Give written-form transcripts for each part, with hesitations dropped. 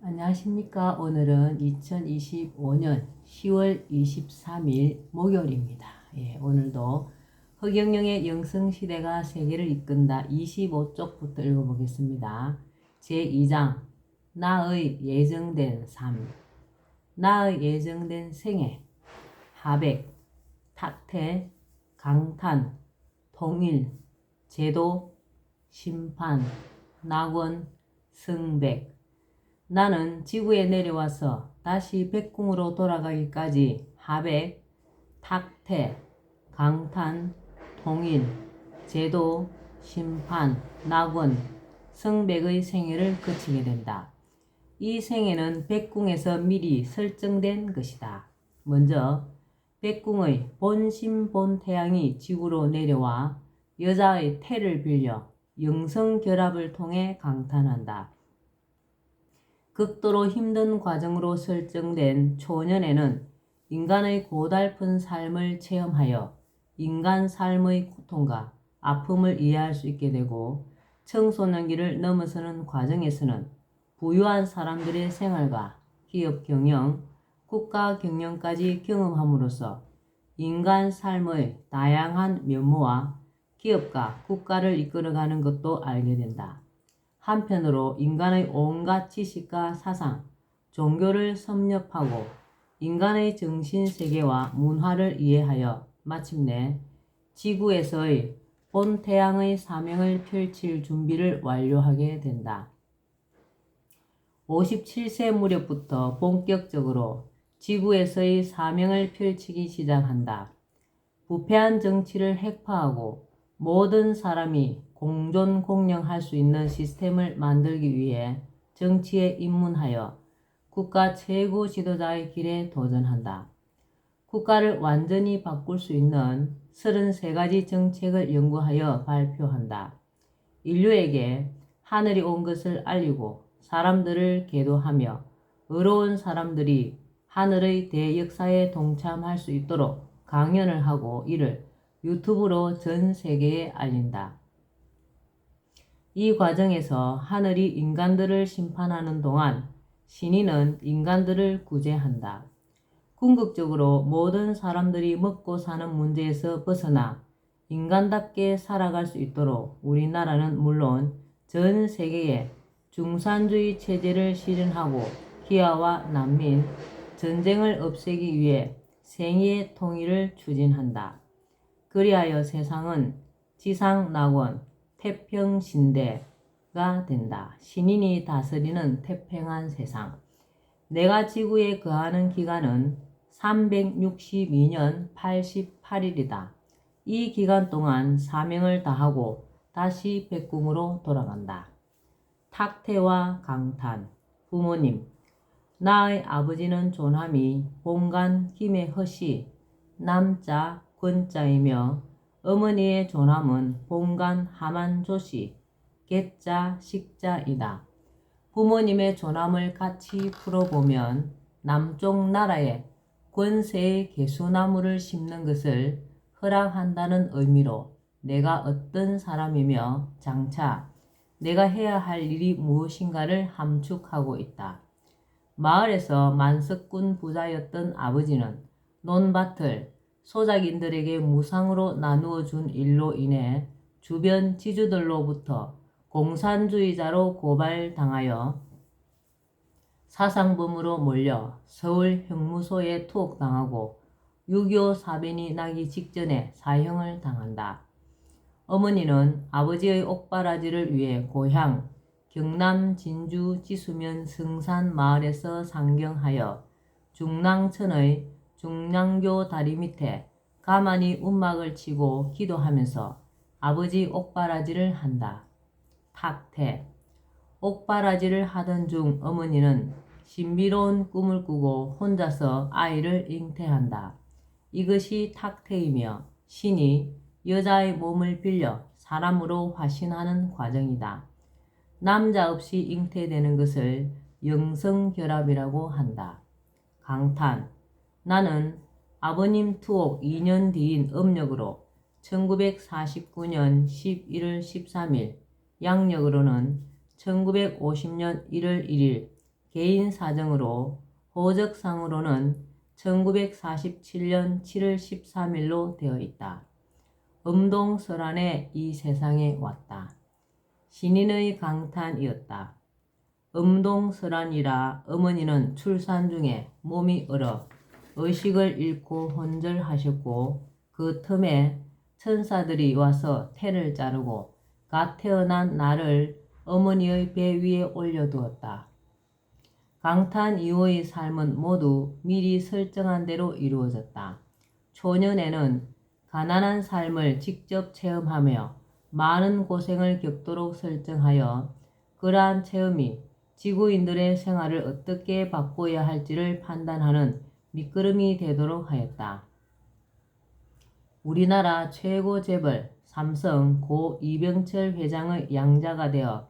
안녕하십니까. 오늘은 2025년 10월 23일 목요일입니다. 오늘도 허경영의 영성시대가 세계를 이끈다 25쪽부터 읽어보겠습니다. 제2장 나의 예정된 삶. 나의 예정된 생애. 하백, 탁퇴, 강탄, 통일, 제도, 심판, 낙원, 승백. 나는 지구에 내려와서 다시 백궁으로 돌아가기까지 하백, 탁퇴, 강탄, 통일, 제도, 심판, 낙원, 승백의 생애를 거치게 된다. 이 생애는 백궁에서 미리 설정된 것이다. 먼저 백궁의 본심본태양이 지구로 내려와 여자의 태를 빌려 영성결합을 통해 강탄한다. 극도로 힘든 과정으로 설정된 초년에는 인간의 고달픈 삶을 체험하여 인간 삶의 고통과 아픔을 이해할 수 있게 되고, 청소년기를 넘어서는 과정에서는 부유한 사람들의 생활과 기업 경영, 국가 경영까지 경험함으로써 인간 삶의 다양한 면모와 기업과 국가를 이끌어가는 것도 알게 된다. 한편으로 인간의 온갖 지식과 사상, 종교를 섭렵하고 인간의 정신세계와 문화를 이해하여 마침내 지구에서의 본태양의 사명을 펼칠 준비를 완료하게 된다. 57세 무렵부터 본격적으로 지구에서의 사명을 펼치기 시작한다. 부패한 정치를 획파하고 모든 사람이 공존공영할 수 있는 시스템을 만들기 위해 정치에 입문하여 국가 최고 지도자의 길에 도전한다. 국가를 완전히 바꿀 수 있는 33가지 정책을 연구하여 발표한다. 인류에게 하늘이 온 것을 알리고 사람들을 계도하며 의로운 사람들이 하늘의 대역사에 동참할 수 있도록 강연을 하고 이를 유튜브로 전 세계에 알린다. 이 과정에서 하늘이 인간들을 심판하는 동안 신인은 인간들을 구제한다. 궁극적으로 모든 사람들이 먹고 사는 문제에서 벗어나 인간답게 살아갈 수 있도록 우리나라는 물론 전 세계에 중산주의 체제를 실현하고 기아와 난민, 전쟁을 없애기 위해 생애의 통일을 추진한다. 그리하여 세상은 지상낙원, 태평신대가 된다. 신인이 다스리는 태평한 세상. 내가 지구에 거하는 기간은 362년 88일이다. 이 기간 동안 사명을 다하고 다시 백궁으로 돌아간다. 탁퇴와 강탄. 부모님. 나의 아버지는 존함이 본간 김해허씨 남자 권자이며 어머니의 존함은 본간 하만조씨 개자 식자이다. 부모님의 존함을 같이 풀어보면 남쪽 나라에 권세의 개수나무를 심는 것을 허락한다는 의미로 내가 어떤 사람이며 장차 내가 해야 할 일이 무엇인가를 함축하고 있다. 마을에서 만석군 부자였던 아버지는 논밭을 소작인들에게 무상으로 나누어 준 일로 인해 주변 지주들로부터 공산주의자로 고발당하여 사상범으로 몰려 서울 형무소에 투옥당하고 6.25 사변이 나기 직전에 사형을 당한다. 어머니는 아버지의 옥바라지를 위해 고향 경남 진주 지수면 성산 마을에서 상경하여 중랑천의 중랑교 다리 밑에 가만히 움막을 치고 기도하면서 아버지 옥바라지를 한다. 탁퇴. 옥바라지를 하던 중 어머니는 신비로운 꿈을 꾸고 혼자서 아이를 잉태한다. 이것이 탁퇴이며 신이 여자의 몸을 빌려 사람으로 화신하는 과정이다. 남자 없이 잉태되는 것을 영성결합이라고 한다. 강탄. 나는 아버님 투옥 2년 뒤인 음력으로 1949년 11월 13일, 양력으로는 1950년 1월 1일 개인 사정으로 호적상으로는 1947년 7월 13일로 되어 있다. 음동설안에 이 세상에 왔다. 신인의 강탄이었다. 음동설안이라 어머니는 출산 중에 몸이 얼어 의식을 잃고 혼절하셨고 그 틈에 천사들이 와서 태를 자르고 갓 태어난 나를 어머니의 배 위에 올려두었다. 강탄 이후의 삶은 모두 미리 설정한 대로 이루어졌다. 초년에는 가난한 삶을 직접 체험하며 많은 고생을 겪도록 설정하여 그러한 체험이 지구인들의 생활을 어떻게 바꿔야 할지를 판단하는 밑거름이 되도록 하였다. 우리나라 최고 재벌 삼성 고 이병철 회장의 양자가 되어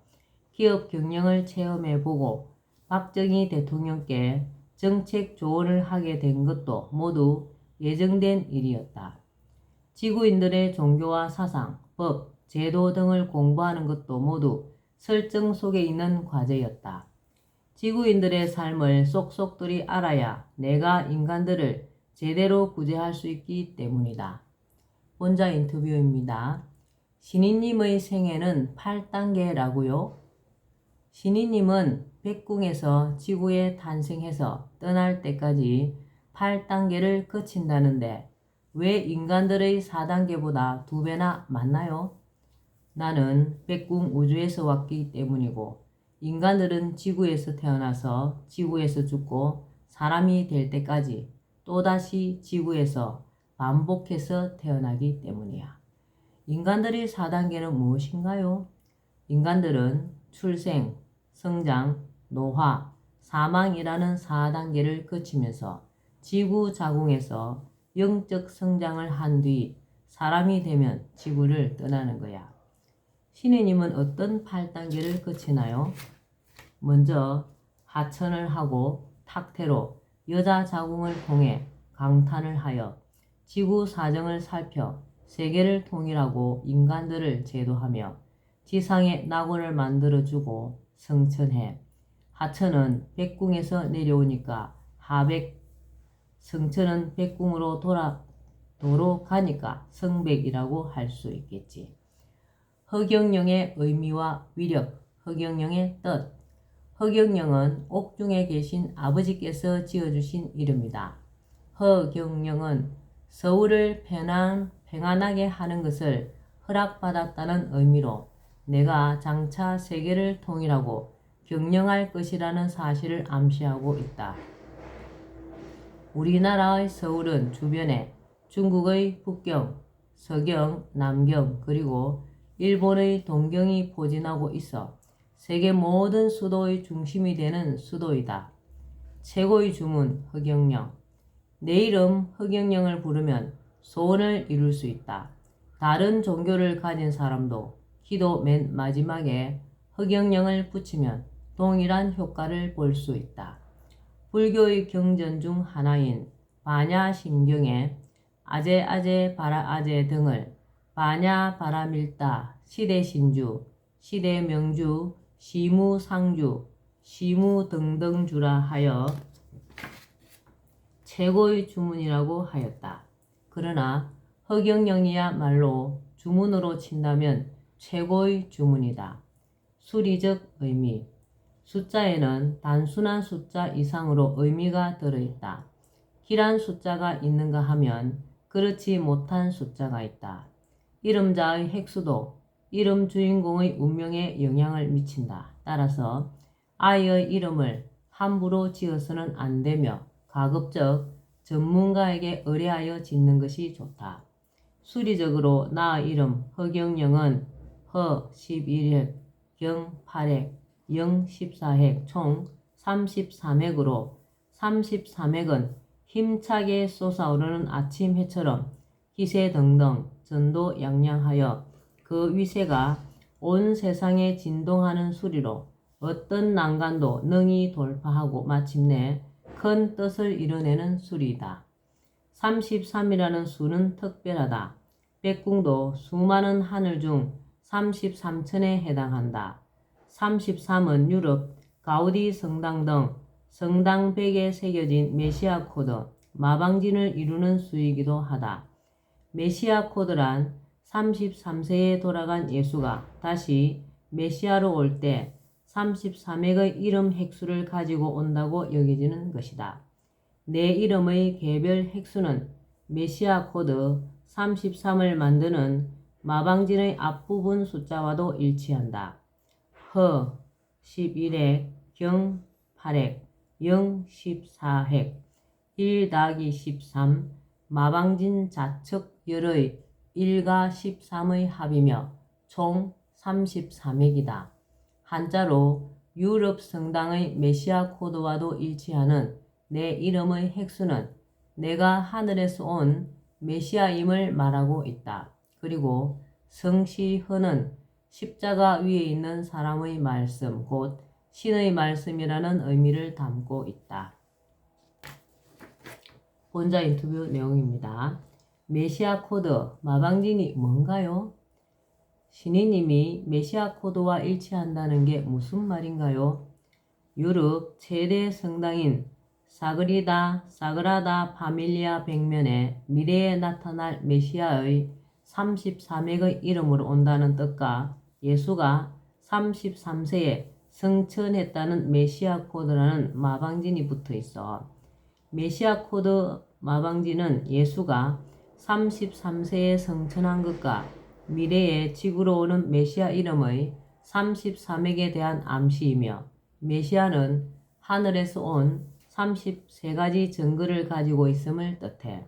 기업 경영을 체험해보고 박정희 대통령께 정책 조언을 하게 된 것도 모두 예정된 일이었다. 지구인들의 종교와 사상, 법, 제도 등을 공부하는 것도 모두 설정 속에 있는 과제였다. 지구인들의 삶을 속속들이 알아야 내가 인간들을 제대로 구제할 수 있기 때문이다. 본자 인터뷰입니다. 신이님의 생애는 8단계라고요? 신이님은 백궁에서 지구에 탄생해서 떠날 때까지 8단계를 거친다는데 왜 인간들의 4단계보다 2배나 많나요? 나는 백궁 우주에서 왔기 때문이고 인간들은 지구에서 태어나서 지구에서 죽고 사람이 될 때까지 또다시 지구에서 반복해서 태어나기 때문이야. 인간들의 4단계는 무엇인가요? 인간들은 출생, 성장, 노화, 사망이라는 4단계를 거치면서 지구 자궁에서 영적 성장을 한 뒤 사람이 되면 지구를 떠나는 거야. 신이님은 어떤 8단계를 거치나요? 먼저 하천을 하고 탁태로 여자 자궁을 통해 강탄을 하여 지구 사정을 살펴 세계를 통일하고 인간들을 제도하며 지상에 낙원을 만들어주고 성천해. 하천은 백궁에서 내려오니까 하백, 성천은 백궁으로 도로 가니까 성백이라고 할 수 있겠지. 허경영의 의미와 위력, 허경영의 뜻. 허경영은 옥중에 계신 아버지께서 지어주신 이름이다. 허경영은 서울을 평안하게 하는 것을 허락받았다는 의미로 내가 장차 세계를 통일하고 경영할 것이라는 사실을 암시하고 있다. 우리나라의 서울은 주변에 중국의 북경, 서경, 남경 그리고 일본의 동경이 포진하고 있어 세계 모든 수도의 중심이 되는 수도이다. 최고의 주문 허경영. 내 이름 허경영을 부르면 소원을 이룰 수 있다. 다른 종교를 가진 사람도 기도 맨 마지막에 허경영을 붙이면 동일한 효과를 볼 수 있다. 불교의 경전 중 하나인 바냐심경에 아제아제 바라아제 등을 바냐바라밀다, 시대신주, 시대명주, 시무상주, 시무등등주라 하여 최고의 주문이라고 하였다. 그러나 허경영이야말로 주문으로 친다면 최고의 주문이다. 수리적 의미. 숫자에는 단순한 숫자 이상으로 의미가 들어있다. 길한 숫자가 있는가 하면 그렇지 못한 숫자가 있다. 이름자의 획수도 이름 주인공의 운명에 영향을 미친다. 따라서 아이의 이름을 함부로 지어서는 안 되며 가급적 전문가에게 의뢰하여 짓는 것이 좋다. 수리적으로 나의 이름 허경영은 허 11획, 경 8획, 영 14획 총 33획으로 33획은 힘차게 솟아오르는 아침 해처럼 기세등등 전도양양하여 그 위세가 온 세상에 진동하는 수리로 어떤 난간도 능히 돌파하고 마침내 큰 뜻을 이뤄내는 수리이다. 33이라는 수는 특별하다. 백궁도 수많은 하늘 중 33천에 해당한다. 33은 유럽 가우디 성당 등 성당 벽에 새겨진 메시아 코드, 마방진을 이루는 수이기도 하다. 메시아 코드란 33세에 돌아간 예수가 다시 메시아로 올 때 33액의 이름 획수를 가지고 온다고 여겨지는 것이다. 내 이름의 개별 획수는 메시아 코드 33을 만드는 마방진의 앞부분 숫자와도 일치한다. 허 11액, 경 8액, 영 14액, 1 더하기 13, 마방진 좌측 열의 1과 13의 합이며 총 33액이다. 한자로 유럽 성당의 메시아 코드와도 일치하는 내 이름의 획수는 내가 하늘에서 온 메시아임을 말하고 있다. 그리고 성시허는 십자가 위에 있는 사람의 말씀, 곧 신의 말씀이라는 의미를 담고 있다. 본자 인터뷰 내용입니다. 메시아 코드, 마방진이 뭔가요? 신이님이 메시아 코드와 일치한다는 게 무슨 말인가요? 유럽 최대 성당인 사그라다 파밀리아 벽면에 미래에 나타날 메시아의 33액의 이름으로 온다는 뜻과 예수가 33세에 승천했다는 메시아 코드라는 마방진이 붙어 있어. 메시아 코드 마방진은 예수가 33세에 승천한 것과 미래에 지구로 오는 메시아 이름의 33액에 대한 암시이며, 메시아는 하늘에서 온 33가지 증거를 가지고 있음을 뜻해.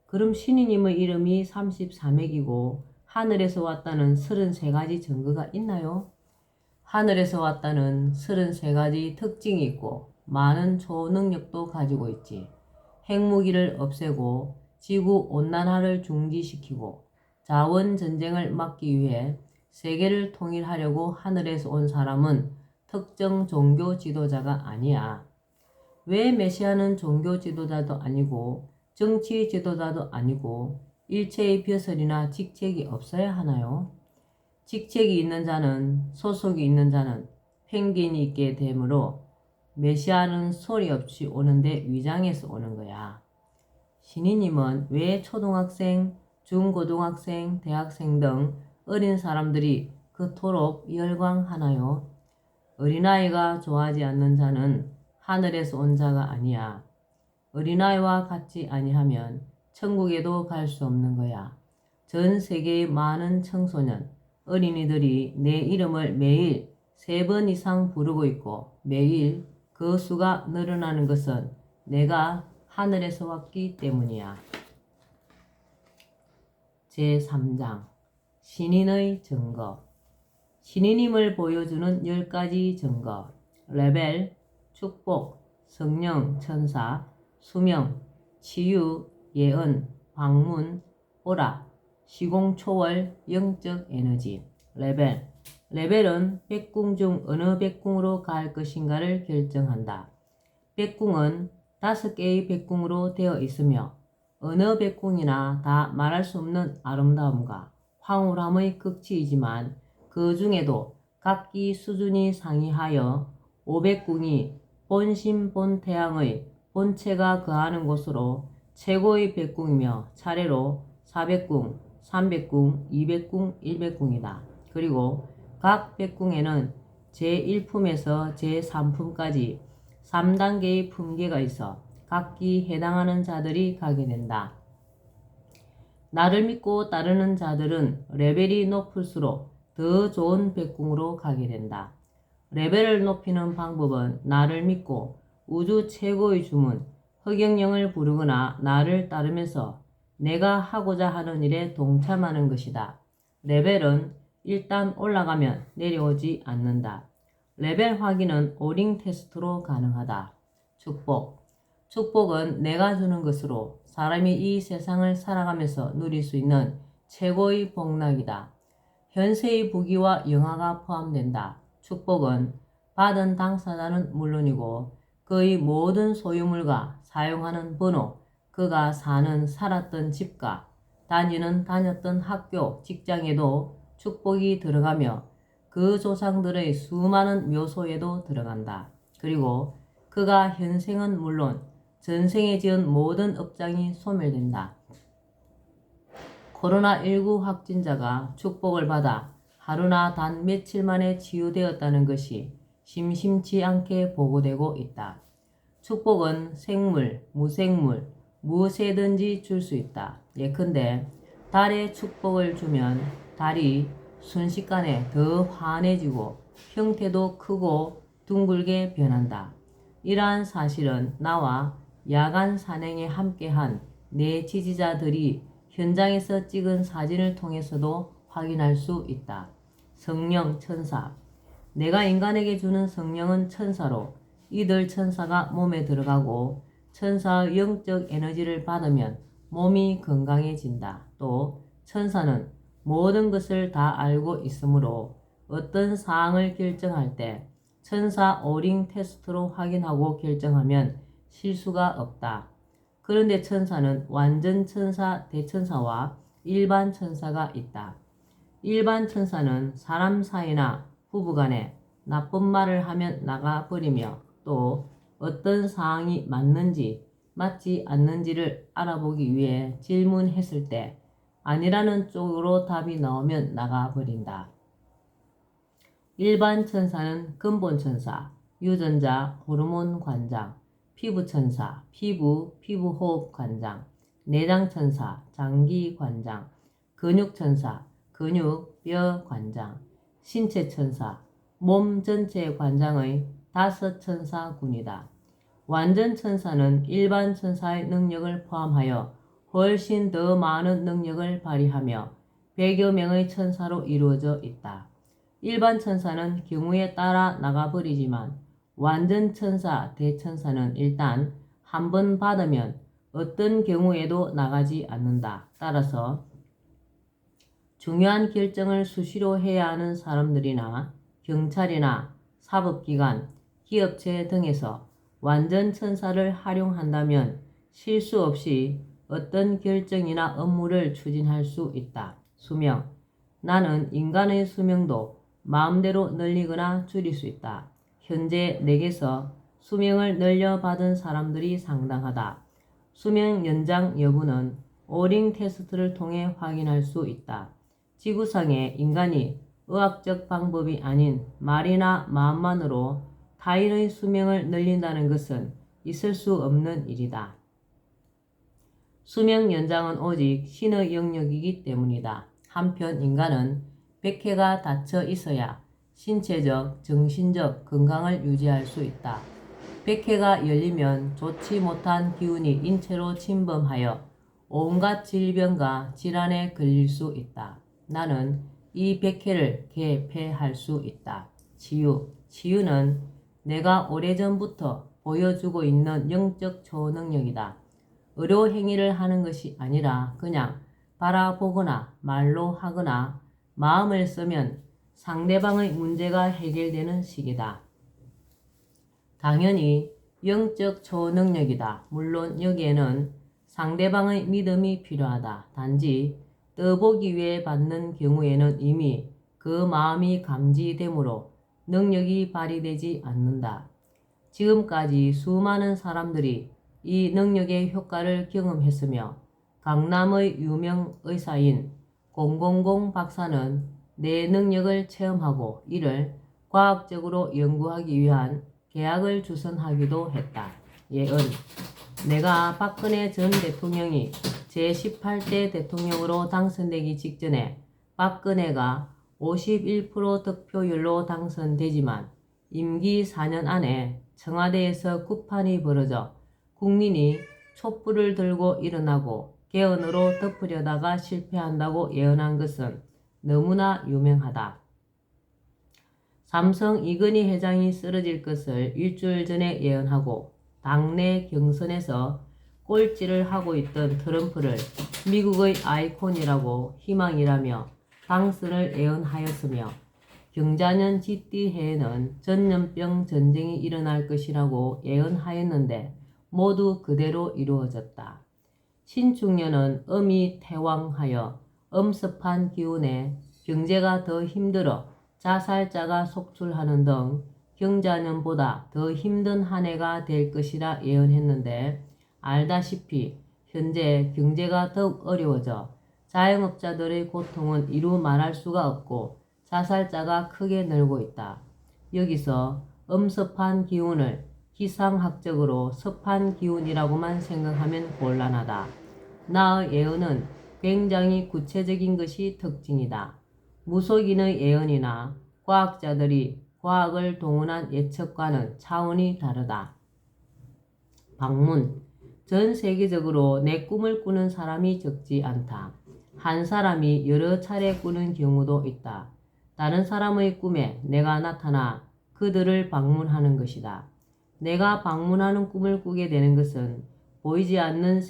그럼 신이님의 이름이 33액이고 하늘에서 왔다는 33가지 증거가 있나요? 하늘에서 왔다는 33가지 특징이 있고 많은 초능력도 가지고 있지. 핵무기를 없애고 지구 온난화를 중지시키고 자원 전쟁을 막기 위해 세계를 통일하려고 하늘에서 온 사람은 특정 종교 지도자가 아니야. 왜 메시아는 종교 지도자도 아니고 정치 지도자도 아니고 일체의 벼슬이나 직책이 없어야 하나요? 직책이 있는 자는, 소속이 있는 자는 편견이 있게 되므로 메시아는 소리 없이 오는데 위장해서 오는 거야. 신이님은 왜 초등학생, 중고등학생, 대학생 등 어린 사람들이 그토록 열광하나요? 어린아이가 좋아하지 않는 자는 하늘에서 온 자가 아니야. 어린아이와 같이 아니하면 천국에도 갈 수 없는 거야. 전 세계의 많은 청소년, 어린이들이 내 이름을 매일 3번 이상 부르고 있고 매일 그 수가 늘어나는 것은 내가 하늘에서 왔기 때문이야. 제3장 신인의 증거. 신인임을 보여주는 10가지 증거. 레벨, 축복, 성령, 천사, 수명, 치유, 예언, 방문, 오라, 시공초월, 영적 에너지. 레벨은 백궁 중 어느 백궁으로 갈 것인가를 결정한다. 백궁은 5개의 백궁으로 되어 있으며 어느 백궁이나 다 말할 수 없는 아름다움과 황홀함의 극치이지만 그 중에도 각기 수준이 상이하여 5백궁이 본심 본태양의 본체가 거하는 곳으로 최고의 백궁이며 차례로 4백궁, 3백궁, 2백궁, 1백궁이다. 그리고 각 백궁에는 제1품에서 제3품까지 3단계의 품계가 있어 각기 해당하는 자들이 가게 된다. 나를 믿고 따르는 자들은 레벨이 높을수록 더 좋은 백궁으로 가게 된다. 레벨을 높이는 방법은 나를 믿고 우주 최고의 주문, 흑영령을 부르거나 나를 따르면서 내가 하고자 하는 일에 동참하는 것이다. 레벨은 일단 올라가면 내려오지 않는다. 레벨 확인은 오링 테스트로 가능하다. 축복은 내가 주는 것으로 사람이 이 세상을 살아가면서 누릴 수 있는 최고의 복락이다. 현세의 부귀와 영화가 포함된다. 축복은 받은 당사자는 물론이고 그의 모든 소유물과 사용하는 번호, 그가 살았던 집과 다녔던 학교, 직장에도 축복이 들어가며 그 조상들의 수많은 묘소에도 들어간다. 그리고 그가 현생은 물론 전생에 지은 모든 업장이 소멸된다. 코로나19 확진자가 축복을 받아 하루나 단 며칠 만에 치유되었다는 것이 심심치 않게 보고되고 있다. 축복은 생물, 무생물, 무엇에든지 줄 수 있다. 예컨대 달에 축복을 주면 달이 순식간에 더 환해지고 형태도 크고 둥글게 변한다. 이러한 사실은 나와 야간 산행에 함께한 내 지지자들이 현장에서 찍은 사진을 통해서도 확인할 수 있다. 성령 천사. 내가 인간에게 주는 성령은 천사로 이들 천사가 몸에 들어가고 천사의 영적 에너지를 받으면 몸이 건강해진다. 또 천사는 모든 것을 다 알고 있으므로 어떤 사항을 결정할 때 천사 오링 테스트로 확인하고 결정하면 실수가 없다. 그런데 천사는 완전 천사, 대천사와 일반 천사가 있다. 일반 천사는 사람 사이나 부부간에 나쁜 말을 하면 나가버리며 또 어떤 사항이 맞는지 맞지 않는지를 알아보기 위해 질문했을 때 아니라는 쪽으로 답이 나오면 나가버린다. 일반 천사는 근본 천사, 유전자, 호르몬 관장, 피부 천사, 피부호흡 관장, 내장 천사, 장기 관장, 근육 천사, 근육, 뼈 관장, 신체 천사, 몸 전체 관장의 5 천사군이다. 완전 천사는 일반 천사의 능력을 포함하여 훨씬 더 많은 능력을 발휘하며 100여 명의 천사로 이루어져 있다. 일반 천사는 경우에 따라 나가버리지만 완전 천사, 대천사는 일단 한 번 받으면 어떤 경우에도 나가지 않는다. 따라서 중요한 결정을 수시로 해야 하는 사람들이나 경찰이나 사법기관, 기업체 등에서 완전 천사를 활용한다면 실수 없이 어떤 결정이나 업무를 추진할 수 있다. 수명. 나는 인간의 수명도 마음대로 늘리거나 줄일 수 있다. 현재 내게서 수명을 늘려받은 사람들이 상당하다. 수명 연장 여부는 오링 테스트를 통해 확인할 수 있다. 지구상에 인간이 의학적 방법이 아닌 말이나 마음만으로 타인의 수명을 늘린다는 것은 있을 수 없는 일이다. 수명 연장은 오직 신의 영역이기 때문이다. 한편 인간은 백해가 닫혀 있어야 신체적, 정신적 건강을 유지할 수 있다. 백해가 열리면 좋지 못한 기운이 인체로 침범하여 온갖 질병과 질환에 걸릴 수 있다. 나는 이 백해를 개폐할 수 있다. 치유는 내가 오래전부터 보여주고 있는 영적 초능력이다. 의료 행위를 하는 것이 아니라 그냥 바라보거나 말로 하거나 마음을 쓰면 상대방의 문제가 해결되는 식이다. 당연히 영적 초능력이다. 물론 여기에는 상대방의 믿음이 필요하다. 단지 떠보기 위해 받는 경우에는 이미 그 마음이 감지되므로 능력이 발휘되지 않는다. 지금까지 수많은 사람들이 이 능력의 효과를 경험했으며 강남의 유명 의사인 000 박사는 내 능력을 체험하고 이를 과학적으로 연구하기 위한 계약을 주선하기도 했다. 예언. 내가 박근혜 전 대통령이 제18대 대통령으로 당선되기 직전에 박근혜가 51% 득표율로 당선되지만 임기 4년 안에 청와대에서 구판이 벌어져 국민이 촛불을 들고 일어나고 개헌으로 덮으려다가 실패한다고 예언한 것은 너무나 유명하다. 삼성 이건희 회장이 쓰러질 것을 일주일 전에 예언하고 당내 경선에서 꼴찌를 하고 있던 트럼프를 미국의 아이콘이라고 희망이라며 당선을 예언하였으며 경자년 쥐띠해에는 전염병 전쟁이 일어날 것이라고 예언하였는데 모두 그대로 이루어졌다. 신축년은 음이 태왕하여 엄습한 기운에 경제가 더 힘들어 자살자가 속출하는 등 경자년보다 더 힘든 한 해가 될 것이라 예언했는데 알다시피 현재 경제가 더욱 어려워져 자영업자들의 고통은 이루 말할 수가 없고 자살자가 크게 늘고 있다. 여기서 음습한 기운을 기상학적으로 습한 기운이라고만 생각하면 곤란하다. 나의 예언은 굉장히 구체적인 것이 특징이다. 무속인의 예언이나 과학자들이 과학을 동원한 예측과는 차원이 다르다. 방문. 전 세계적으로 내 꿈을 꾸는 사람이 적지 않다. 한 사람이 여러 차례 꾸는 경우도 있다. 다른 사람의 꿈에 내가 나타나 그들을 방문하는 것이다. 내가 방문하는 꿈을 꾸게 되는 것은 보이지 않는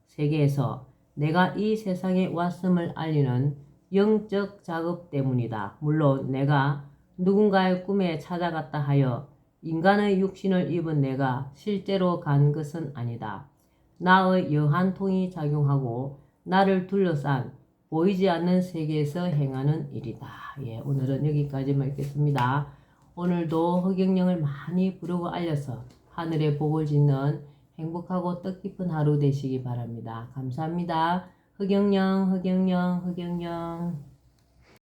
세계에서 내가 이 세상에 왔음을 알리는 영적 작업 때문이다. 물론 내가 누군가의 꿈에 찾아갔다 하여 인간의 육신을 입은 내가 실제로 간 것은 아니다. 나의 여한통이 작용하고 나를 둘러싼 보이지 않는 세계에서 행하는 일이다. 오늘은 여기까지만 읽겠습니다. 오늘도 허경영을 많이 부르고 알려서 하늘의 복을 짓는 행복하고 뜻깊은 하루 되시기 바랍니다. 감사합니다. 허경영.